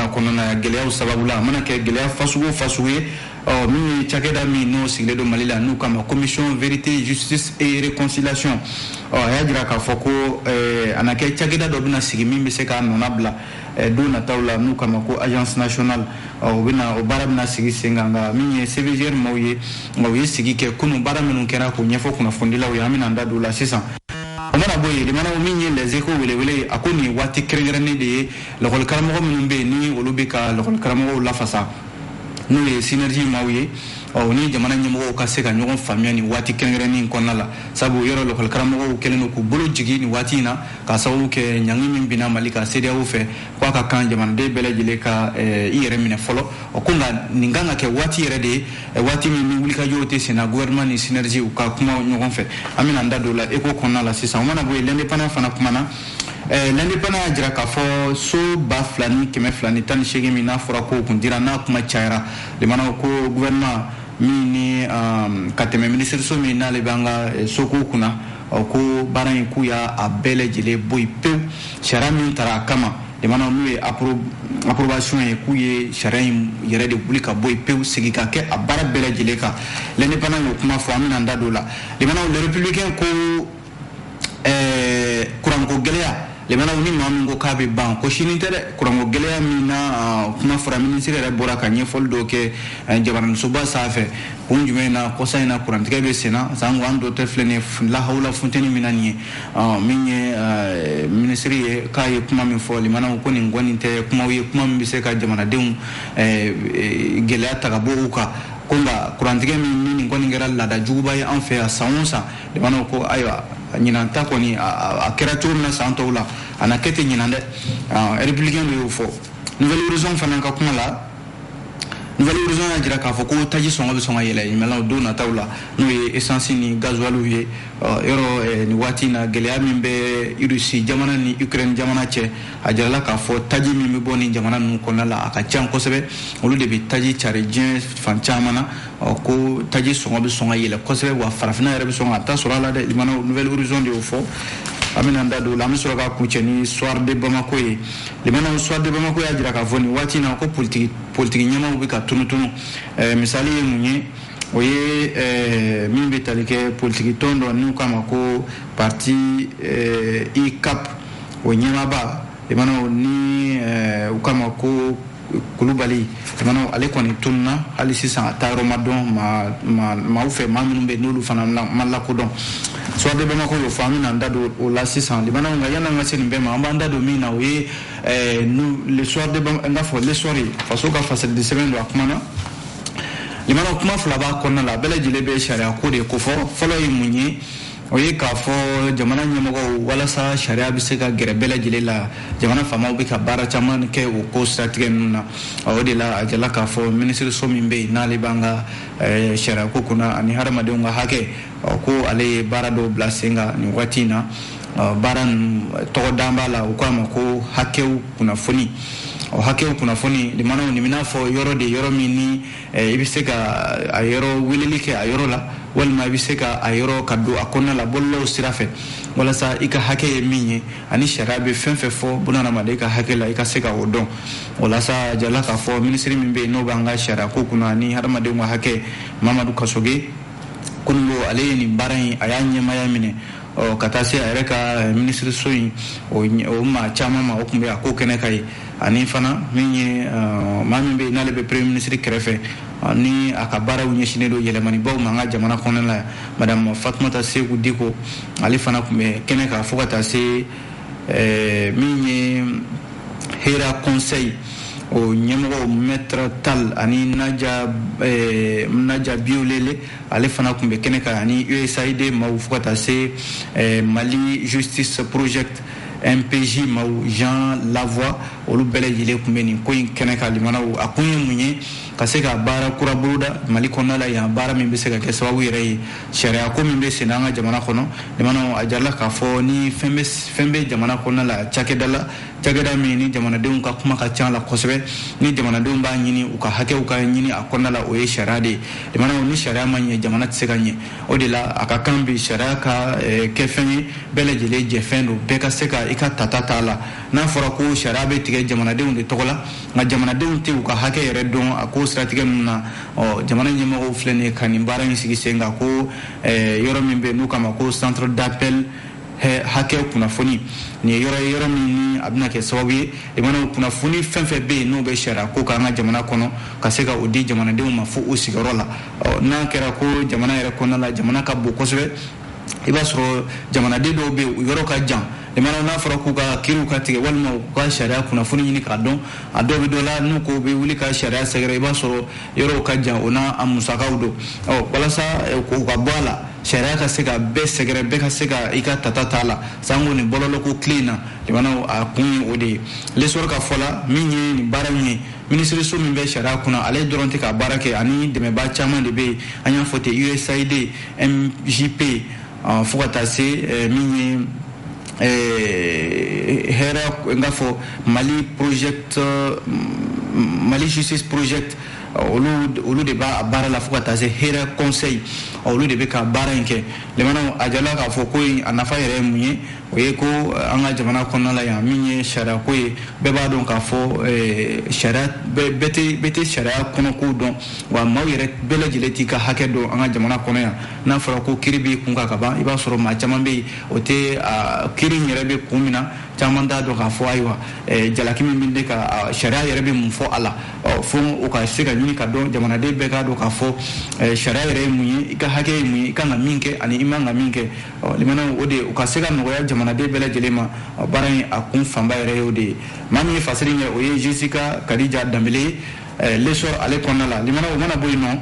jamana kɔnɔna gɛlɛyaw sababu la a mana kɛ gɛlɛya fasugu o fasugu ye min ye cakɛda min n'o sigilen don Mali la n'u kama commission vérité justice et réconciliation a y'a jira k'a fɔ ko a na kɛ cakɛda dɔ bɛna sigi min bɛ se k'a nɔna bila don nataw la n'u kama ko agence nationale o baara bɛna sigi sen kan nka min ye CVGR maaw ye u ye sigi kɛ kunun baara minnu kɛra k'o ɲɛfɔ kunnafonidilaw ye an bɛna an da don o la sisan. O mana bɔ yen limanaw min ye les échos welewele a ko nin ye waati kɛrɛnkɛrɛnnen de ye lakɔli karamɔgɔ minnu bɛ yen ni olu bɛ ka lakɔli karamɔgɔw lafasa n'o ye synergie maaw ye ni jamana ɲɛmɔgɔw ka se ka ɲɔgɔn faamuya nin waati kɛrɛnkɛrɛnnen kɔnɔna la sabu yɔrɔ lakɔli karamɔgɔw kɛlen don k'u bolo jigin nin waati in na ka sababu kɛ ɲangi min binna Mali ka CEDEAO fɛ k'a ka kan jamanaden bɛɛ lajɛlen ka i yɛrɛ minɛ fɔlɔ ko nka nin kan ka kɛ waati yɛrɛ de ye waati min ni wulikajɔw tɛ senna gouvernement ni synergie u ka kuma ɲɔgɔn fɛ an bɛna an da don o la ECHO kɔnɔna la sisan o mana bɔ yen l'indépendant fana kumana l'indépendant y'a jira k'a fɔ so 2,218 min n'a fɔra ko kun dira n'a kuma cayara limanaw ko gouvernement min ni ka tɛmɛ ministériso min n'ale b'an ka soko kunna ko baara in k'u y'a bɛɛ lajɛlen bɔ yen pewu sariya min tara a kama limanaw n'u ye approbation ye k'u ye sariya in yɛrɛ de wuli ka bɔ yen pewu segin ka kɛ a baara bɛɛ lajɛlen kan l'indépendant y'o kuma fɔ an bɛna an da don o la limanaw les républicains ko kuranko gɛlɛya limanaw ni maa min ko k'a bɛ ban ko sini tɛ dɛ kuranko gɛlɛya min na kuma fɔra minisiri yɛrɛ bɔra ka ɲɛfɔli dɔw kɛ jabaranisoba sanfɛ kun jumɛn na kɔsa in na kurantigɛ bɛ senna san ko an dɔ tɛ filɛ nin ye lahawla funtɛni min na nin ye min ye minisiri ye k'a ye kuma min fɔ limanaw ko nin kɔni tɛ kumaw ye kuma min bɛ se ka jamanadenw gɛlɛya ta ka bɔ u kan ko nka kurantigɛ min ni nin kɔni kɛra laada juguba ye an fɛ yan san o san limanaw ko ayiwa ɲinan ta kɔni a kɛra cogo min na san tɔw la a na kɛ ten ɲinan dɛ républicain dɔ y'o fɔ nouvelle horizon fana ka kuma la nouvelle horizon y'a jira k'a fɔ ko taji sɔngɔ bɛ sɔn ka yɛlɛ ɲimɛlaw don nataw la n'o ye essence ni gasoil ye yɔrɔ nin waati in na gɛlɛya min bɛ Russie jamana ni Ukraine jamana cɛ a jirala k'a fɔ taji min bɛ bɔ nin jamana ninnu kɔnɔna la a ka ca kosɛbɛ olu de bɛ taji cari diɲɛ fan caman na ko taji sɔngɔ bɛ sɔn ka yɛlɛ kosɛbɛ wa farafinna yɛrɛ bɛ sɔn ka taa sɔrɔ a la dɛ limanaw nouvelle horizon de y'o fɔ an bɛna an da don o la an bɛ sɔrɔ ka kuncɛ ni soir de Bamako ye limanaw soir de Bamako y'a jira k'a fɔ nin waati in na ko politique ɲɛmaaw bɛ ka tunun misali ye mun ye o ye min bɛ tali kɛ politique tɔn dɔ n'u k'a ma ko parti ICAP o ɲɛmaaba limanaw ni u k'a ma ko Kulubali limanaw ale kɔni tununna hali sisan a taa yɔrɔ ma dɔn maaw fɛ maa minnu bɛ n'olu fana ma lakodɔn soir de Bamako y'o fɔ an bɛna an da don o la sisan limanaw nka yan'an ka se nin bɛɛ ma an b'an da don min na o ye le soir de Bamako n'a fɔ le soir faso ka fasalidi sɛbɛn don a kuma na limanaw kuma fila b'a kɔnɔna la bɛɛ lajɛlen bɛ sariya ko de ko fɔ fɔlɔ ye mun ye o ye k'a fɔ jamana ɲɛmɔgɔw walasa sariya bɛ se ka gɛrɛ bɛɛ lajɛlen la jamana faamaw bɛ ka baara caman kɛ o ko siratigɛ ninnu na o de la a jala k'a fɔ minisiriso min bɛ yen n'ale b'an ka sariya ko kunna ani hadamadenw ka hakɛ ko ale ye baara dɔw bila sen kan nin waati in na baara ninnu tɔgɔ dan b'a la u k'a ma ko hakɛw kunnafoni o hakɛw kunnafoni limanaw nin bɛna fɔ yɔrɔ de yɔrɔ min ni i bɛ se ka a yɔrɔ weleli kɛ a yɔrɔ la walima i bɛ se ka a yɔrɔ ka don a kɔnɔna la bɔlɔlɔw sira fɛ walasa i ka hakɛ ye min ye ani sariya bɛ fɛn fɛn fɔ bunahadamaden ka hakɛ la i ka se ka o dɔn walasa jala k'a fɔ minisiri min bɛ yen n'o b'an ka sariya ko kunna ani hadamadenw ka hakɛ Mamadu Kasoge kunungo ale ye nin baara in a y'a ɲɛmaya minɛ ka taa se a yɛrɛ ka minisiriso in o maa caman ma o tun bɛ a ko kɛnɛ ka ye ani fana min ye maa min bɛ yen n'ale bɛ premier ministre kɛrɛfɛ ni a ka baaraw ɲɛsinnen don yɛlɛmanibaw ma an ka jamana kɔnɔna la madame Fatumata Seku Diko ale fana tun bɛ kɛnɛ kan fo ka taa se min ye Hera Conseil o ɲɛmɔgɔ maître Tal ani Naja Biolele ale fana tun bɛ kɛnɛ kan ani USAID maaw fo ka taa se Mali Justice Project MPJ maaw Jean Lavoie olu bɛɛ lajɛlen tun bɛ nin ko in kɛnɛ kan limanaw a kun ye mun ye ka se ka baara kura boloda Mali kɔnɔna la yan baara min bɛ se ka kɛ sababu yɛrɛ ye sariya ko min bɛ sen an ka jamana kɔnɔ limana a jarala k'a fɔ ni fɛn bɛ jamana kɔnɔna la cakɛda min ni jamanadenw ka kuma ka ca la kosɛbɛ ni jamanadenw b'a ɲini u ka hakɛw ka ɲini a kɔnɔna la o ye sariya de ye limana ni sariya ma ɲɛ jamana tɛ se ka ɲɛ o de la a ka kan bi sariya ka kɛ fɛn ye bɛɛ lajɛlen jɛ fɛn don bɛɛ ka se ka i ka tata t'a la n'a fɔra ko sariya bɛ tigɛ jamanadenw de tɔgɔ la nka jamanadenw tɛ u ka hakɛ yɛrɛ dɔn a ko siratigɛ ninnu na jamana ɲɛmɔgɔw filɛ nin ye ka nin baara in sigi sen kan ko yɔrɔ min bɛ n'u k'a ma ko centre d'appel hakɛ kunnafoni nin ye yɔrɔ min ni a bɛna kɛ sababu ye limana kunnafoni fɛn fɛn bɛ yen n'o bɛ sariya ko k'an ka jamana kɔnɔ ka se ka o di jamanadenw ma fo o sigiyɔrɔ la n'a kɛra ko jamana yɛrɛ kɔnɔna la jamana ka bon kosɛbɛ i b'a sɔrɔ jamanaden dɔw bɛ yen u yɔrɔ ka jan limana n'a fɔra k'u ka kiiriw ka tigɛ walima u ka sariya kunnafoni ɲini k'a dɔn a dɔw bɛ dɔ la n'u ko bɛ wuli ka sariya sɛgɛrɛ i b'a sɔrɔ yɔrɔw ka jan o n'a musakaw don walasa k'u ka bɔ a la sariya ka se ka bɛɛ sɛgɛrɛ bɛɛ ka se ka i ka tata t'a la sanko nin bɔlɔlɔko tile in na limana a kun ye o de ye lesɔrɔ ka fɔ la min ye nin baara in ye minisiriso min bɛ sariya kunna ale dɔrɔn tɛ ka baara kɛ ani dɛmɛba caman de bɛ yen an y'a fɔ ten USAID MJP fo ka taa se min ye hɛrɛ n k'a fɔ Mali Justice Project olu de b'a baara la fo ka taa se hɛrɛ conseil olu de bɛ ka baara in kɛ limana a jala k'a fɔ ko a nafa yɛrɛ ye mun ye o ye ko an ka jamana kɔnɔna la yan min ye sariya ko ye bɛɛ b'a dɔn k'a fɔ sariya bɛɛ tɛ sariya kɔnɔko dɔn wa maaw yɛrɛ bɛɛ lajɛlen t'i ka hakɛ dɔn an ka jamana kɔnɔ yan n'a fɔra ko kiiri b'i kun kan ka ban i b'a sɔrɔ maa caman bɛ yen o tɛ kiiri in yɛrɛ bɛ kun min na caman t'a dɔn k'a fɔ ayiwa jalaki min bɛ ka sariya yɛrɛ bɛ mun fɔ a la fo o ka se ka ɲini ka dɔn jamanaden bɛɛ k'a dɔn k'a fɔ sariya yɛrɛ ye mun ye i ka hakɛ ye mun ye i kan ka min kɛ ani i man ka min kɛ limana o de u ka se ka nɔgɔya jamanaden bɛɛ lajɛlen ma baara in a kun fanba yɛrɛ ye o de ye maa min ye fasiri kɛ o ye Jessica Kadija Dambele ye lesɔr ale kɔnɔna la limana o mana bɔ yen nɔ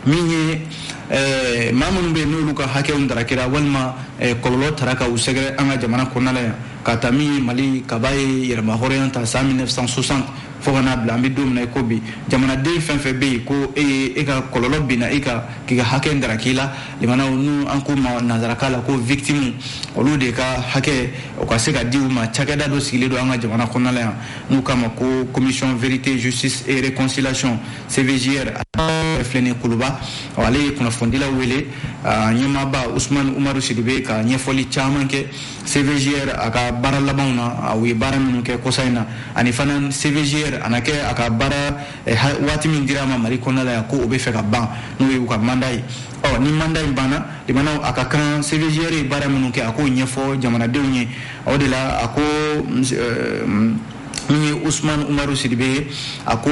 min ye maa minnu bɛ yen n'olu ka hakɛw darakira walima kɔlɔlɔ tara ka u sɛgɛrɛ an ka jamana kɔnɔna la yan ka taa min ye Mali kaba ye yɛrɛma hɔrɔnya ta san 1960 fo ka n'a bila an bɛ don min na i ko bi jamanaden fɛn fɛn bɛ yen ko e ka kɔlɔlɔ binna e ka k'i ka hakɛ darak'i la limana n'u an ko ma nanzarakan la ko victime olu de ka hakɛ o ka se ka di u ma cakɛda dɔ sigilen don an ka jamana kɔnɔna la yan n'u k'a ma ko commission vérité justice et réconciliation CVJR filɛ nin Kuluba ale ye kunnafonidilaw wele ɲɛmaaba Usmane Umaru Sidibe ka ɲɛfɔli caman kɛ CVJR a ka baara labanw na u ye baara minnu kɛ kɔsa in na ani fana CVJR a na kɛ a ka baara waati min dira a ma Mali kɔnɔna la yan ko o bɛ fɛ ka ban n'o ye u ka mandat ye ni mandat in banna limana a ka kan CVJR ye baara minnu kɛ a k'o ɲɛfɔ jamanadenw ye o de la a ko min ye Usmane Umaru Sidibe ye a ko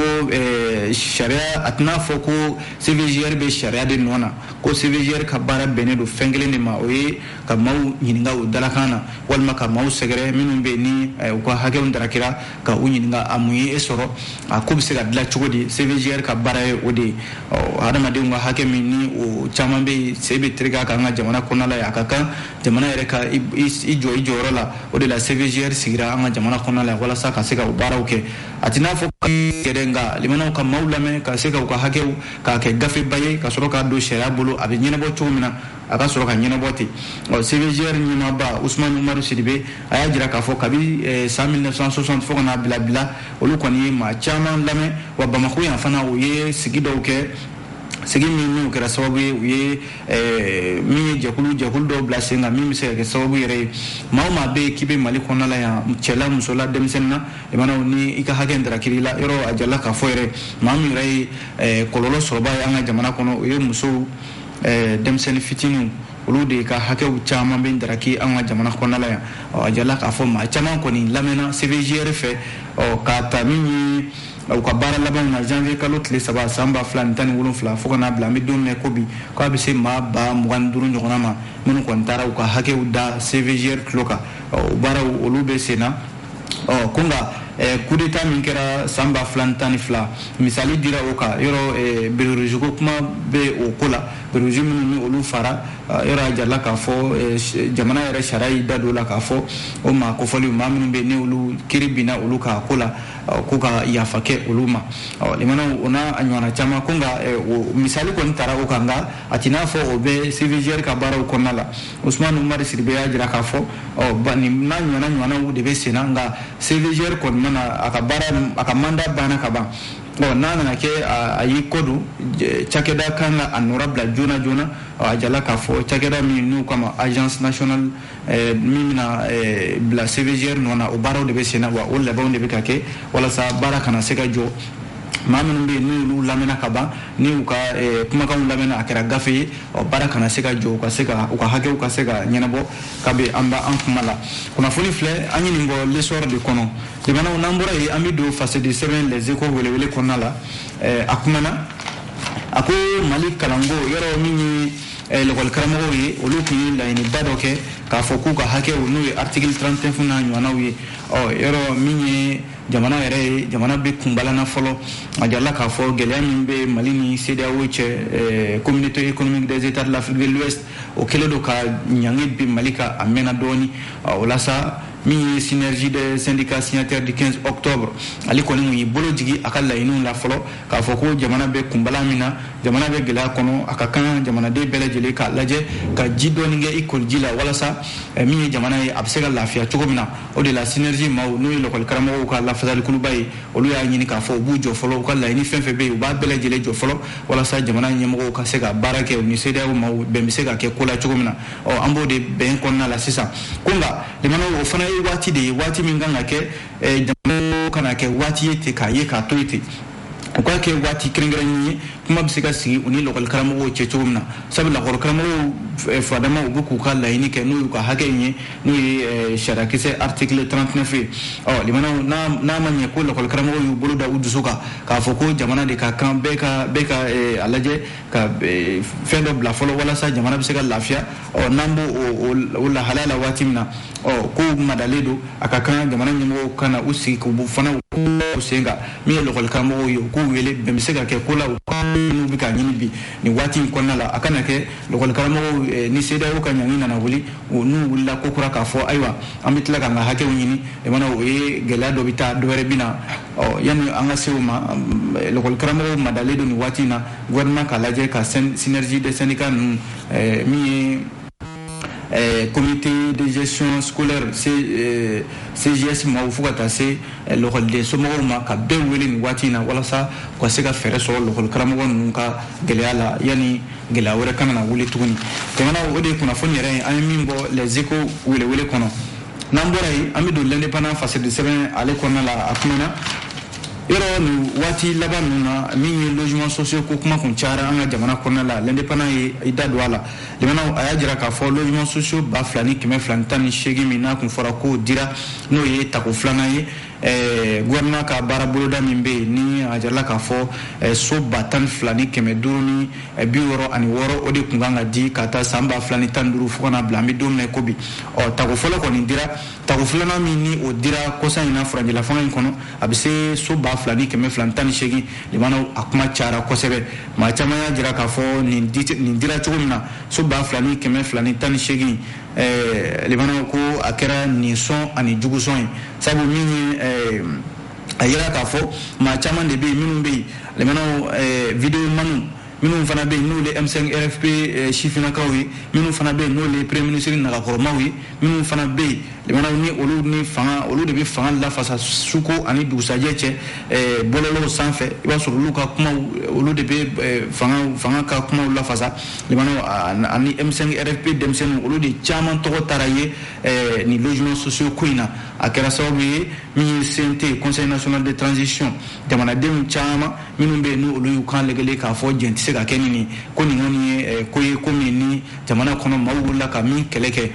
sariya a tɛna fɔ ko CVJR bɛ sariya de nɔ na ko CVJR ka baara bɛnnen don fɛn kelen de ma o ye ka maaw ɲininka u dalakan na walima ka maaw sɛgɛrɛ minnu bɛ yen ni u ka hakɛw darakira ka u ɲininka a mun ye e sɔrɔ a ko bɛ se ka dilan cogo di CVJR ka baara ye o de ye hadamadenw ka hakɛ min ni o caman bɛ yen se bɛ terikɛ kan an ka jamana kɔnɔna la a ka kan jamana yɛrɛ ka i jɔ i jɔyɔrɔ la o de la CVJR sigira an ka jamana kɔnɔna la walasa ka se ka o baaraw kɛ a tɛ n'a fɔ kɛrɛ nka limanaw ka maaw lamɛn ka se ka u ka hakɛw k'a kɛ gafeba ye ka sɔrɔ k'a don sariya bolo a bɛ ɲɛnabɔ cogo min na a ka sɔrɔ ka ɲɛnabɔ ten CVJR ɲɛmaaba Usmane Umaru Sidibe a y'a jira k'a fɔ kabi san 1960 fo ka n'a bila olu kɔni ye maa caman lamɛn wa Bamako yan fana u ye sigi dɔw kɛ sigi min kɛra sababu ye u ye min ye jɛkulu dɔw bila sen kan min bɛ se ka kɛ sababu yɛrɛ ye maa o maa bɛ yen k'i bɛ Mali kɔnɔna la yan cɛla musola denmisɛnnin na limanaw ni i ka hakɛ darakiri la yɔrɔ a jala k'a fɔ yɛrɛ maa min yɛrɛ ye kɔlɔlɔ sɔrɔba ye an ka jamana kɔnɔ o ye musow denmisɛnnin fitininw olu de ka hakɛw caman bɛ daraki an ka jamana kɔnɔna la yan a jala k'a fɔ maa caman kɔni lamɛnna CVJR fɛ k'a ta min ye u ka baara labanw na janvier kalo tile 3 san 2017 fo ka n'a bila an bɛ don min na ko bi k'a bɛ se maa 25 ɲɔgɔnna ma minnu kɔni taara u ka hakɛw da CVJR tulo kan o baaraw olu bɛ sen na ko nka coup d'état min kɛra san 2012 misali dira o kan yɔrɔ bererejiko kuma bɛ o ko la régime ni olu fara era jalla ka fo jamana yɛrɛ sariya y'i da don la k'a fɔ o maa kofɔliw maa minnu bɛ ni olu kiri binna olu ka ko la k'u ka yafa kɛ olu ma limanaw o n'a a ɲɔgɔnna caman ko nka misali kɔni tara o kan nka a t'i n'a fɔ o bɛ CVGR ka baaraw kɔnɔna la Usmane Umaru Sidibe y'a jira k'a fɔ nin n'a ɲɔgɔnnaw de bɛ sen na nka CVGR kɔnɔna na a ka baara a ka mandat banna ka ban n'a nana kɛ a y'i kɔ don cakɛda kan ka a nɔra bila joona joona a jala k'a fɔ cakɛda min n'u kama agence nationale min bɛna bila CVGR nɔ na o baaraw de bɛ sen na wa o labɛnw de bɛ ka kɛ walasa baara kana se ka jɔ maa minnu bɛ yen n'olu lamɛnna ka ban ni u ka kumakanw lamɛnna a kɛra gafe ye baara kana se ka jɔ u ka hakɛw ka se ka ɲɛnabɔ kabi an kuma la kunnafoni filɛ an ye nin bɔ l'essor de kɔnɔ jamanaw n'an bɔra yen an bɛ don fasedi sɛbɛn les échos welewele kɔnɔna la a kumana a ko Mali kalanko yɔrɔ min ye l'école karamɔgɔw ye olu tun ye laɲiniba dɔ kɛ k'a fɔ k'u ka hakɛw n'o ye article 31 n'a ɲɔgɔnnaw ye yɔrɔ min ye jamana yɛrɛ ye jamana bɛ kunbalana fɔlɔ a jala k'a fɔ gɛlɛya min bɛ Mali ni CEDEAO cɛ communauté économique des états de l'Afrique de l'Ouest o kɛlen don ka ɲangi bi Mali kan a mɛnna dɔɔni o la sa min ye synergie des syndicats signataires du 15 octobre ale kɔni mun y'i bolo jigi a ka laɲiniw la fɔlɔ k'a fɔ ko jamana bɛ kunbala min na jamana bɛ gɛlɛya kɔnɔ a ka kan jamanaden bɛɛ lajɛlen k'a lajɛ ka ji dɔɔni kɛ i koliji la walasa min ye jamana ye a bɛ se ka lafiya cogo min na o de la synergie maaw n'o ye l'école karamɔgɔw ka lafasalikuluba ye olu y'a ɲini k'a fɔ u b'u jɔ fɔlɔ u ka laɲini fɛn fɛn bɛ yen u b'a bɛɛ lajɛlen jɔ fɔlɔ walasa jamana ɲɛmɔgɔw ka se ka baara kɛ u ni CEDEAO maaw bɛn bɛ se ka kɛ ko la cogo min na an b'o de bɛn kɔnɔna la sisan ko nka limanaw o fana ye waati de ye waati min kan ka kɛ jamana kana kɛ waati ye ten k'a ye k'a to ye ten u k'a kɛ waati kɛrɛnkɛrɛnnen ye kuma bɛ se ka sigi u ni l'école karamɔgɔw cɛ cogo min na sabu l'école karamɔgɔw furadama u bɛ k'u ka laɲini kɛ n'o y'u ka hakɛ in ye n'o ye sariyakisɛ article 39 ye limanaw n'a ma ɲɛ ko l'école karamɔgɔw y'u bolo da u dusu kan k'a fɔ ko jamana de ka kan bɛɛ ka a lajɛ ka fɛn dɔ bila fɔlɔ walasa jamana bɛ se ka lafiya n'an b'o o lahalaya la waati min na ko madalen don a ka kan jamana ɲɛmɔgɔw ka na u sigi k'u fana u sen kan min ye l'école karamɔgɔw ye u k'u wele bɛn bɛ se ka kɛ ko la n'u bɛ ka ɲini bi nin waati in kɔnɔna la a kana kɛ l'école karamɔgɔw ni CEDEAO ka ɲangi nana wuli n'u wulila ko kura k'a fɔ ayiwa an bɛ tila k'an ka hakɛw ɲini o ye gɛlɛya dɔ bɛ taa dɔ wɛrɛ bɛ na yanni an ka se o ma l'école karamɔgɔw madalen don nin waati in na gouvernement k'a lajɛ ka synergie des syndicats ninnu min ye comité de gestion scolaire CGS maaw fo ka taa se lakɔliden somɔgɔw ma ka bɛɛ wele nin waati in na walasa u ka se ka fɛɛrɛ sɔrɔ l'école karamɔgɔ ninnu ka gɛlɛya la yanni gɛlɛya wɛrɛ kana na wuli tuguni jamana o de ye kunnafoni yɛrɛ ye an ye min bɔ les échos welewele kɔnɔ n'an bɔra yen an bɛ don l'indépendant fasedi sɛbɛn ale kɔnɔna la a kumana yɔrɔ nin waati laban ninnu na min ye logement sociaux ko kuma kun cayara an ka jamana kɔnɔna la l'indépendant ye i da don a la limanaw a y'a jira k'a fɔ logement sociaux 2218 min n'a kun fɔra k'o dira n'o ye tako filanan ye gouvernement ka baara boloda min bɛ yen ni a jarala k'a fɔ so 12550 ni 66 o de kun kan ka di ka taa san 2015 fo kana bila an bɛ don min na ko bi tako fɔlɔ kɔni dira tako filanan min ni o dira kɔsan in na furanjɛla fanga in kɔnɔ a bɛ se so 2218 limanaw a kuma cayara kosɛbɛ maa caman y'a jira k'a fɔ nin dira cogo min na so 2218 limanaw ko a kɛra nin sɔn ani jugusɔn ye sabu min ye a yira k'a fɔ maa caman de bɛ yen minnu bɛ yen limanaw video manu minnu fana bɛ yen n'olu ye M5 RFP sifinnakaw ye minnu fana bɛ yen n'olu ye premier ministre nagakɔrɔmaw ye minnu fana bɛ yen limanaw ni olu de bɛ fanga lafasa suko ani dugusajɛ cɛ bɔlɔlɔw sanfɛ i b'a sɔrɔ olu ka kumaw olu de bɛ fanga ka kumaw lafasa limanaw ani M5 RFP denmisɛnninw olu de caman tɔgɔ taara ye ni logement sociaux ko in na a kɛra sababu ye min ye CNT conseil national de transition jamanadenw caman minnu bɛ yen n'olu y'u kan lajɛlen k'a fɔ jɛn tɛ se ka kɛ nin ko nin kɔni ye ko ye ko min ni jamana kɔnɔ maaw wulila ka min kɛlɛ kɛ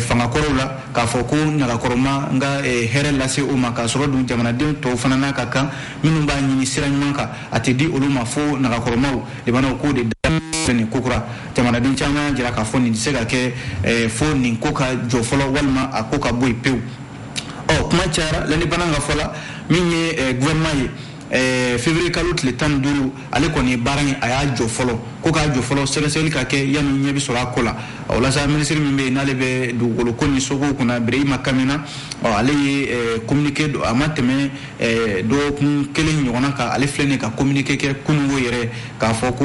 fangakɔrɔw la k'a fɔ ko ɲagakɔrɔma n ka hɛrɛ lase o ma k'a sɔrɔ dun jamanaden tɔw fana n'a ka kan minnu b'a ɲini sira ɲuman kan a tɛ di olu ma fo ɲagakɔrɔmaw limanaw k'o de da nin ko kura jamanaden caman jira k'a fɔ nin tɛ se ka kɛ fo nin ko ka jɔ fɔlɔ walima a ko ka bɔ yen pewu kuma cayara l'indépendant ka fɔ la min ye gouvernement ye février kalo tile 15 ale kɔni ye baara in a y'a jɔ fɔlɔ ko ko ka jo folo sɛgɛsɛgɛli ka kɛ yanni ɲɛ bi sɔrɔ a ko la walasa ministre min bɛ yen n'ale bɛ dugukolo ko ni sogo kunna Birahima Kamina ale ye communiqué a ma tɛmɛ dɔgɔkun kelen ɲɔgɔnna kan ale filɛ nin ka communiqué kɛ kunungo yɛrɛ k'a fɔ ko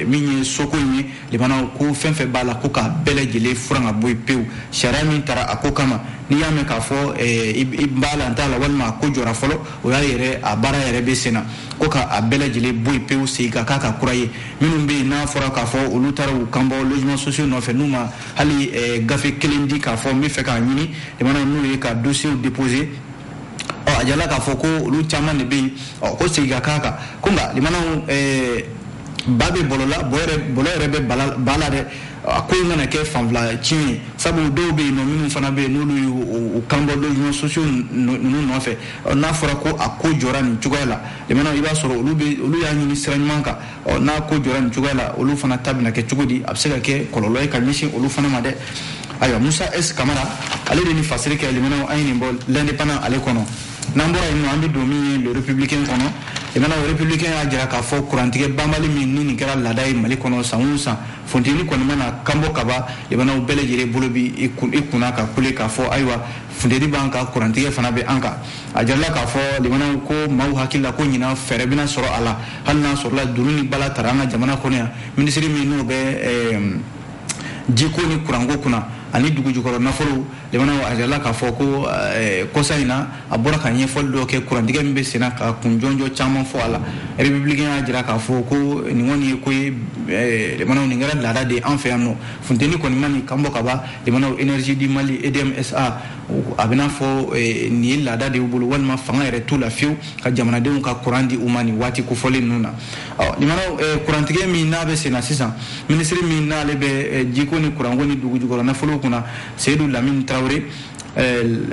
min ye soko in ye limana ko fɛn fɛn b'a la ko k'a bɛɛ lajɛlen furan ka bɔ yen pewu sariya min taara a ko kama n'i y'a mɛn k'a fɔ i b'a la n t'a la walima a ko jɔra fɔlɔ o y'a yɛrɛ a baara yɛrɛ bɛ sen na ko k'a bɛɛ lajɛlen bɔ yen pewu segin ka k'a ka kura ye minnu bɛ yen n'a fɔra k'a fɔ olu taara u kan bɔ logement sociaux nɔfɛ n'u ma hali gafe kelen di k'a fɔ n bɛ fɛ k'a ɲini limana n'u ye ka dossier déposer a jala k'a fɔ ko olu caman de bɛ yen ko segin ka k'a kan ko nka limanaw ba bɛ bɔlɔ la bɔlɔ yɛrɛ bɛ ba la dɛ a ko in kana kɛ fanfila tiɲɛ ye sabu dɔw bɛ yen nɔ minnu fana bɛ yen n'olu y'u kan bɔ logement sociaux ninnu nɔfɛ n'a fɔra ko a ko jɔra nin cogoya la limanaw i b'a sɔrɔ olu y'a ɲini sira ɲuman kan n'a ko jɔra nin cogoya la olu fana ta bɛna kɛ cogo di a bɛ se ka kɛ kɔlɔlɔ ye ka ɲɛsin olu fana ma dɛ ayiwa Musa S Kamara ale de ni fasiri kɛ limanaw an ye nin bɔ l'indépendant ale kɔnɔ n'an bɔra yen nɔ an bɛ don min ye le républicain kɔnɔ limanaw républicain y'a jira k'a fɔ kurantigɛ banbali min ni nin kɛra laada ye Mali kɔnɔ san o san funteni kɔni mana kan bɔ ka ban limanaw bɛɛ lajɛlen bolo bi i kunna ka kule k'a fɔ ayiwa funteni b'an kan kurantigɛ fana bɛ an kan a jarila k'a fɔ limanaw ko maaw hakili la ko ɲina fɛɛrɛ bɛna sɔrɔ a la hali n'a sɔrɔla duru ni bala taara an ka jamana kɔnɔ yan minisiri min n'o bɛ jiko ni kuranko kunna ani dugu jukɔrɔ nafolo limanaw a jarila k'a fɔ ko kɔsa in na a bɔra ka ɲɛfɔli dɔ kɛ kurantigɛ min bɛ senna ka kun jɔnjɔ caman fɔ a la républicain y'a jira k'a fɔ ko nin kɔni ye ko ye limanaw nin kɛra laada de an fɛ yan nɔ funteni kɔni ma nin kan bɔ ka ban limanaw énergie du Mali EDMSA a bɛna fɔ nin ye laada de y'u bolo walima fanga yɛrɛ t'u la fiyewu ka jamanadenw ka kuran di u ma nin waati kofɔlen ninnu na limanaw kurantigɛ min n'a bɛ senna sisan minisiri min n'ale bɛ jiko ni kuranko ni dugu jukɔrɔ nafolo kunna Seydou Lamine Traoré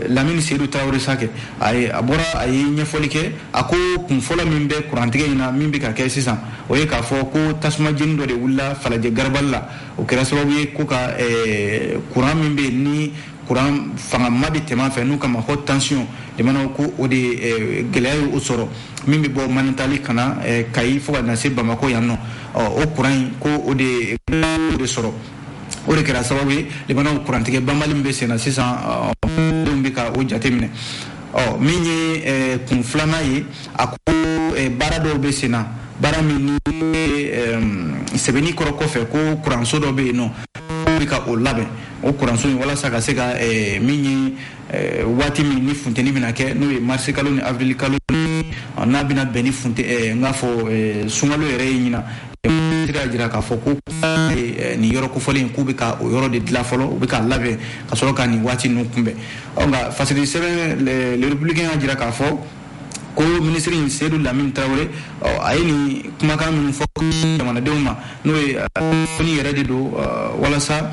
Lamine Seydou Traoré sakɛ a bɔra a ye ɲɛfɔli kɛ a ko kun fɔlɔ min bɛ kurantigɛ in na min bɛ ka kɛ sisan o ye k'a fɔ ko tasuma jeni dɔ de wulila Falajɛ garabali la o kɛra sababu ye ko ka kuran min bɛ yen ni kuran fangama bɛ tɛmɛ fɛ n'u kama ko tension limanaw ko o de gɛlɛya ye o sɔrɔ min bɛ bɔ Manintali ka na Kayi fo ka na se Bamako yan nɔ o kuran in ko o de sɔrɔ o de kɛra sababu ye limanaw kurantigɛ banbali min bɛ senna sisan denw bɛ ka o jate minɛ min ye kun filanan ye a ko baara dɔw bɛ senna baara min ni sɛbɛnni kɔrɔ kɔfɛ ko kuranso dɔ bɛ yen nɔ bɛ ka o labɛn o kuranso in walasa ka se ka min ye waati min ni funteni bɛna kɛ n'o ye mars kalo ni avril kalo n'a bɛna bɛn ni funteni n k'a fɔ sunkalo yɛrɛ ye ɲina ka jira k'a fɔ ko nin yɔrɔ kofɔlen k'u bɛ ka o yɔrɔ de dilan fɔlɔ u bɛ k'a labɛn ka sɔrɔ ka nin waati ninnu kunbɛn nka fasiri sɛbɛn le républicain y'a jira k'a fɔ ko minisiri Seydou Lamine Traoré a ye nin kumakan minnu fɔ jamanadenw ma n'o ye foni yɛrɛ de don walasa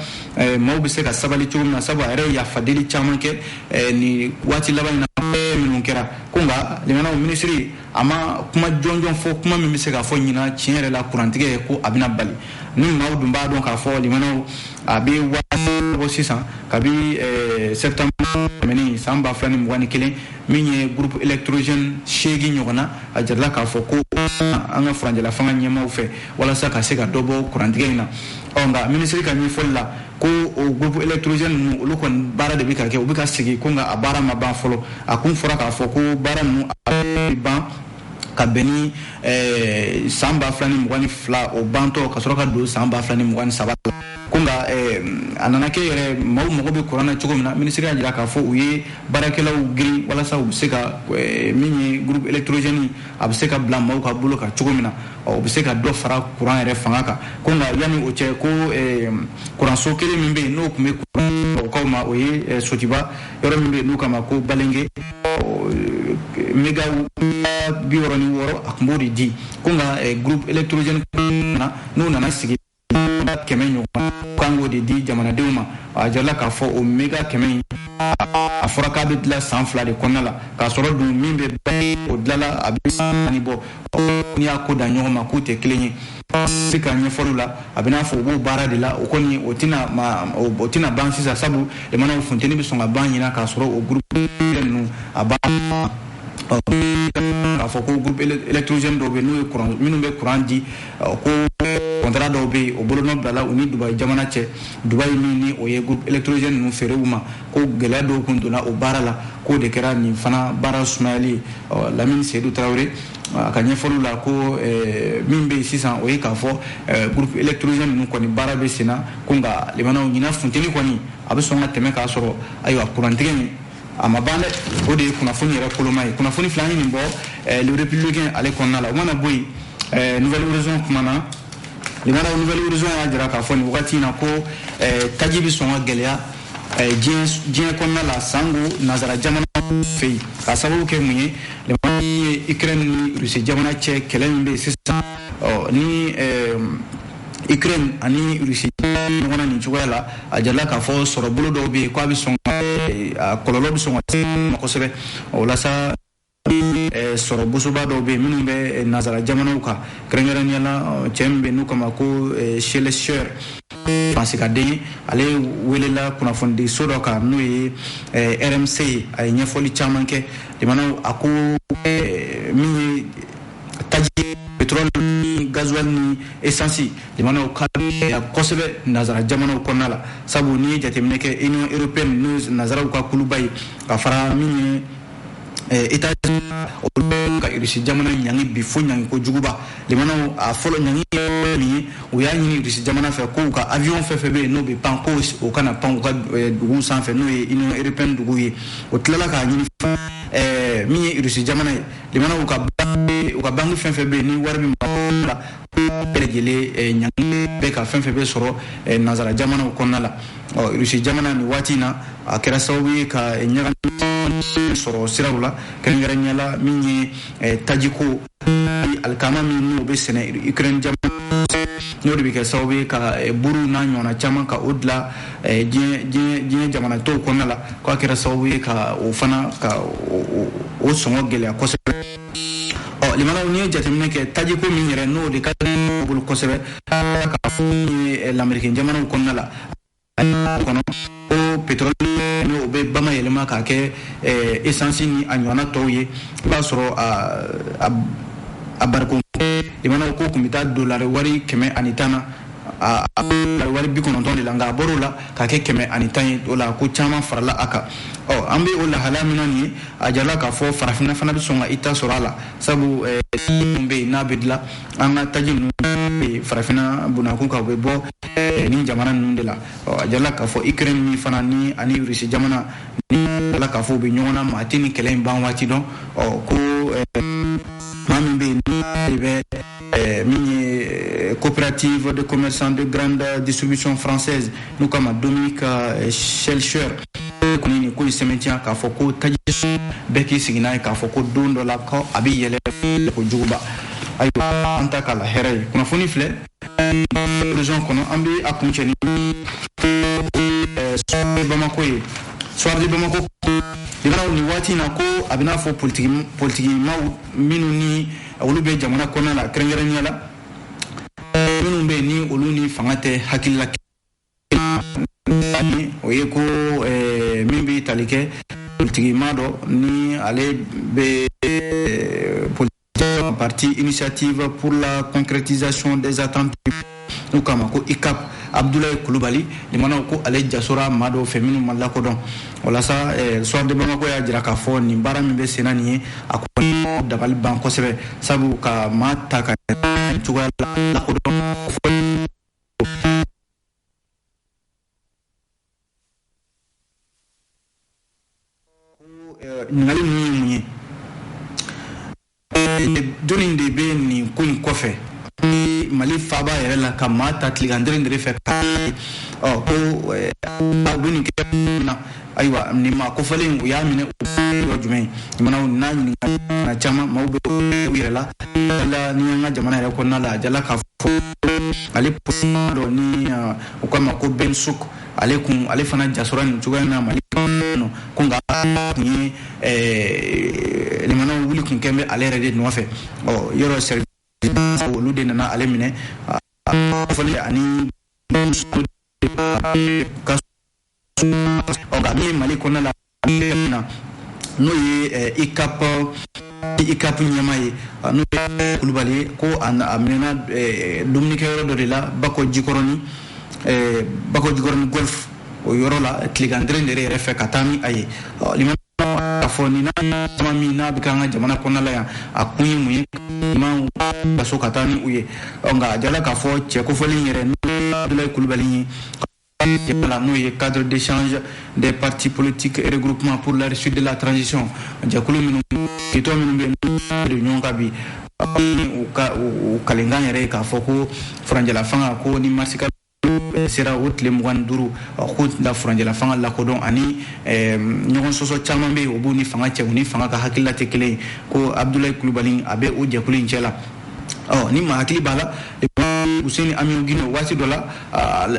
maaw bɛ se ka sabali cogo min na sabu a yɛrɛ ye yafadeli caman kɛ nin waati laban in na minnu kɛra ko nka limanaw minisiri a ma kuma jɔnjɔn fɔ kuma min bɛ se ka fɔ ɲina tiɲɛ yɛrɛ la kurantigɛ ye ko a bɛna bali ni maaw dun b'a dɔn k'a fɔ limanaw a bɛ waati bɔ sisan kabi septembre tɛmɛnen san 2021 min ye groupe électrogène 8 ɲɔgɔnna a jarila k'a fɔ ko an ka furanjɛla fanga ɲɛmaaw fɛ walasa ka se ka dɔ bɔ kurantigɛ in na nka minisiri ka ɲɛfɔli la ko o groupe électrogène ninnu olu kɔni baara de bɛ ka kɛ u bɛ ka segin ko nka a baara ma ban fɔlɔ a kun fɔra k'a fɔ ko baara ninnu a bɛ ban ka bɛn ni san 2022 o bantɔ ka sɔrɔ ka don san 2023 la ko nka a nana kɛ yɛrɛ maaw mago bɛ kuran na cogo min na minisiri y'a jira k'a fɔ u ye baarakɛlaw girin walasa u bɛ se ka min ye groupe électrogène a bɛ se ka bila maaw ka bolo kan cogo min na u bɛ se ka dɔ fara kuran yɛrɛ fanga kan ko nka yanni o cɛ ko kuranso kelen min bɛ yen n'o tun bɛ kuran ma o ye Sotiba yɔrɔ min bɛ yen n'u kama ko Balenge méga 66 a tun b'o de di ko nka groupe électrogène na n'u nana sigi 100 ɲɔgɔn kan k'o de di jamanadenw ma a jarila k'a fɔ o méga 100 a fɔra k'a bɛ dilan san 2 de kɔnɔna la k'a sɔrɔ dun min bɛ o dilanla a bɛ san bɔ n'i y'a ko da ɲɔgɔn ma k'u tɛ kelen ye se ka ɲɛfɔliw la a bɛ n'a fɔ u b'o baara de la o kɔni o tɛna ban sisan sabu limanaw funteni bɛ sɔn ka ban ɲina k'a sɔrɔ o groupe ninnu a ban k'a fɔ ko groupe électrogène dɔw bɛ n'u ye minnu bɛ kuran di ko contrat contrat dɔw bɛ o bolonɔ bilala u ni Dubai jamana cɛ Dubai min ni o ye groupe électrogène ninnu feere u ma ko gɛlɛya dɔw kun donna o baara la k'o de kɛra nin fana baara sumayali ye Lamine Seydou Traoré a ka ɲɛfɔliw la ko min bɛ yen sisan o ye k'a fɔ groupe électrogène ninnu kɔni baara bɛ sen na ko nka limanaw ɲina funteni kɔni a bɛ sɔn ka tɛmɛ k'a sɔrɔ ayiwa kurantigɛ in a ma ban dɛ o de ye kunnafoni yɛrɛ koloma ye kunnafoni fila nin bɔ le républicain ale kɔnɔna la o mana bɔ yen nouvelle horizon kumana limanaw nouvelle horizon y'a jira k'a fɔ nin wagati in na ko taji bɛ sɔn ka gɛlɛya diɲɛ kɔnɔna la sango nazara jamana fɛ yen k'a sababu kɛ mun ye limanaw ye Ukraine ni Russie jamana cɛ kɛlɛ min bɛ yen sisan ni Ukraine ani Russie ɲɔgɔnna nin cogoya la a jarala k'a fɔ sɔrɔbolo dɔw bɛ yen k'a bɛ sɔn a kɔlɔlɔ bɛ sɔn ka se kosɛbɛ o la sa sɔrɔ bosoba dɔw bɛ yen minnu bɛ nazara jamanaw kan kɛrɛnkɛrɛnnenya la cɛ min bɛ n'u kama ko Schlesinger Fansikaden ale welela kunnafonidi so dɔ kan n'o ye RMC ye a ye ɲɛfɔli caman kɛ limanaw a ko min ye taji pétrole ni gasoil ni essence limanaw ka kosɛbɛ nazara jamanaw kɔnɔna la sabu ni ye jateminɛ kɛ Union européenne n'o nazaraw ka kuluba ye ka fara min ye États-Unis olu ka Russie jamana ɲangi bi fo ɲangi ko juguba limanaw a fɔlɔ ɲangi ni u y'a ɲini Russie jamana fɛ ko u ka avion fɛn fɛn bɛ yen n'o bɛ pan ko o kana pan u ka dugu sanfɛ n'o ye Union européenne dugu ye o tilala k'a ɲini min ye Russie jamana ye limanaw u ka banque fɛn fɛn bɛ yen ni wari bɛ mara la bɛɛ lajɛlen ɲangi bɛ ka fɛn fɛn bɛ sɔrɔ nazara jamanaw kɔnɔna la Russie jamana nin waati in na a kɛra sababu ye ka ɲagami sɔrɔ siraw la kɛrɛnkɛrɛnnenya la min ye tajiko alikama min n'o bɛ sɛnɛ Ukraine jamana n'o de bɛ kɛ sababu ye ka buru n'a ɲɔgɔnna caman ka o dilan diɲɛ jamana tɔw kɔnɔna la k'a kɛra sababu ye ka o fana ka o sɔngɔ gɛlɛya kosɛbɛ limanaw ni ye jateminɛ kɛ tajiko min yɛrɛ n'o de ka bolo kosɛbɛ k'a fɔ ye l'Amérique jamanaw kɔnɔna la kɔnɔ ko pétrole n'o bɛ bamayɛlɛma k'a kɛ essence ni a ɲɔgɔnna tɔw ye i b'a sɔrɔ a barikon limanaw ko tun bɛ taa dolari wari 110 na a wari 90 de la nka a bɔr'o la k'a kɛ 110 ye o la ko caman farala a kan an bɛ o lahalaya min na nin ye a jarala k'a fɔ farafinna fana bɛ sɔn ka i ta sɔrɔ a la sabu minnu bɛ yen n'a bɛ dilan an ka taji ninnu farafinna bunakun kan u bɛ bɔ nin jamana ninnu de la a jarala k'a fɔ Ukraine min fana ni ani Russie jamana ni jarala k'a fɔ u bɛ ɲɔgɔn na maa tɛ nin kɛlɛ in ban waati dɔn ko maa min bɛ yen ni bɛ min ye coopérative de commerçants de grande distribution française n'u kama Dominique Schelcher kɔni nin ko in sɛmɛntiya k'a fɔ ko taji bɛɛ k'i sigi n'a ye k'a fɔ ko don dɔ la ko a bɛ yɛlɛ ko juguba ayiwa an ta k'a la hɛrɛ ye kunnafoni filɛ région kɔnɔ an bɛ a kuncɛ ni Bamako ye soir de Bamako limanaw ni waati in na ko a bɛ n'a fɔ politiki maaw minnu ni olu bɛ jamana kɔnɔna la kɛrɛnkɛrɛnnenya la minnu bɛ yen ni olu ni fanga tɛ hakilila o ye ko min bɛ tali kɛ politiki maa dɔ ni ale bɛ parti initiative pour la concrétisation des attentes n'u k'a ma ko ICAP Abdoulaye Kulubali limanaw ko ale jasora maa dɔw fɛ minnu ma lakodɔn walasa soir de Bamako y'a jira k'a fɔ nin baara min bɛ sen na nin ye a kɔni dabali ban kosɛbɛ sabu ka maa ta ka cogoya lakodɔn ɲininkali ninnu ye mun ye donni de bɛ nin ko in kɔfɛ Mali faaba yɛrɛ la ka maa ta tilegandere de fɛ ka ko a bɛ nin kɛ na ayiwa nin maa kofɔlen u y'a minɛ o jumɛn jamanaw n'a ɲininkali caman maaw bɛ u yɛrɛ la ni an ka jamana yɛrɛ kɔnɔna la a jala k'a fɔ ale dɔ ni u k'a ma ko Ben Souk ale fana jasora nin cogoya in na Mali kɔnɔ ko nka kun ye limanaw wuli kun kɛ bɛ ale yɛrɛ de nɔfɛ yɔrɔ sɛri olu de nana ale minɛ fɔli ani nka min Mali kɔnɔna la n'o ye ICAP ikapu nyamaye no kulubali ko amena dumni ke yoro de la bako jikoroni golf o yoro la tligandre ndere refe katami aye limana afoni na mami na bikanga jamana kona la ya akunyi muyi ma baso katani uye nga jala ka fo che ko foli nyere de kulubali la nouille cadre d'échange des partis politiques et regroupements pour la réussite de la transition jakulu minu kito minu réunion kabi u kalenganya re ka foko franjala fanga ko ni masika sera outle muganduru khut da franjala fanga la ko don ani nyogon soso chama be obuni fanga che uni fanga ka hakilla tekele ko Abdoulaye Coulibaly abe o jakulu incela ni ma hakili bala Hussein Aminu Gino wati dola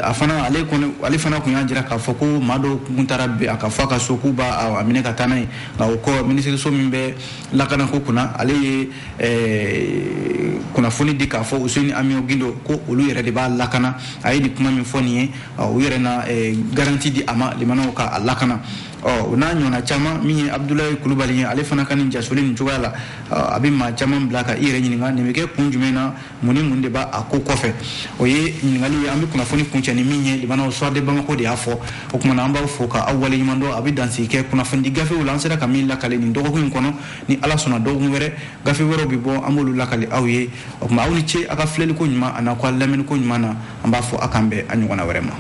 afana ale fana kunya jira ka foko mado kuntara be aka faka sokuba amine katana na ko ministre so mimbe lakana ko kuna ale kuna foni dika fo Hussein Aminu Gino ko olu yere de ba lakana ayidi kuma min foni o yere na garantie di ama limana ka lakana una nyona chama mi Abdoulaye Coulibaly ale fana kan jasole ni jogala abima chama blaka ire nyinga nimeke kunjumena muni munde ba akoko fe oye ngali ambi kuna foni kunchani minye libana o swade banga ko de afo o kuma namba foka awwali nyimando abi dansi ke kuna fondi gafe ulansera kamilla kale ni ndoko ko kono ni ala sona dogo were gafe wero bibo amulu lakale awye o kuma awni che aka fleli ko nyima ana ko lamen ko nyima na amba fo akambe anyugona werema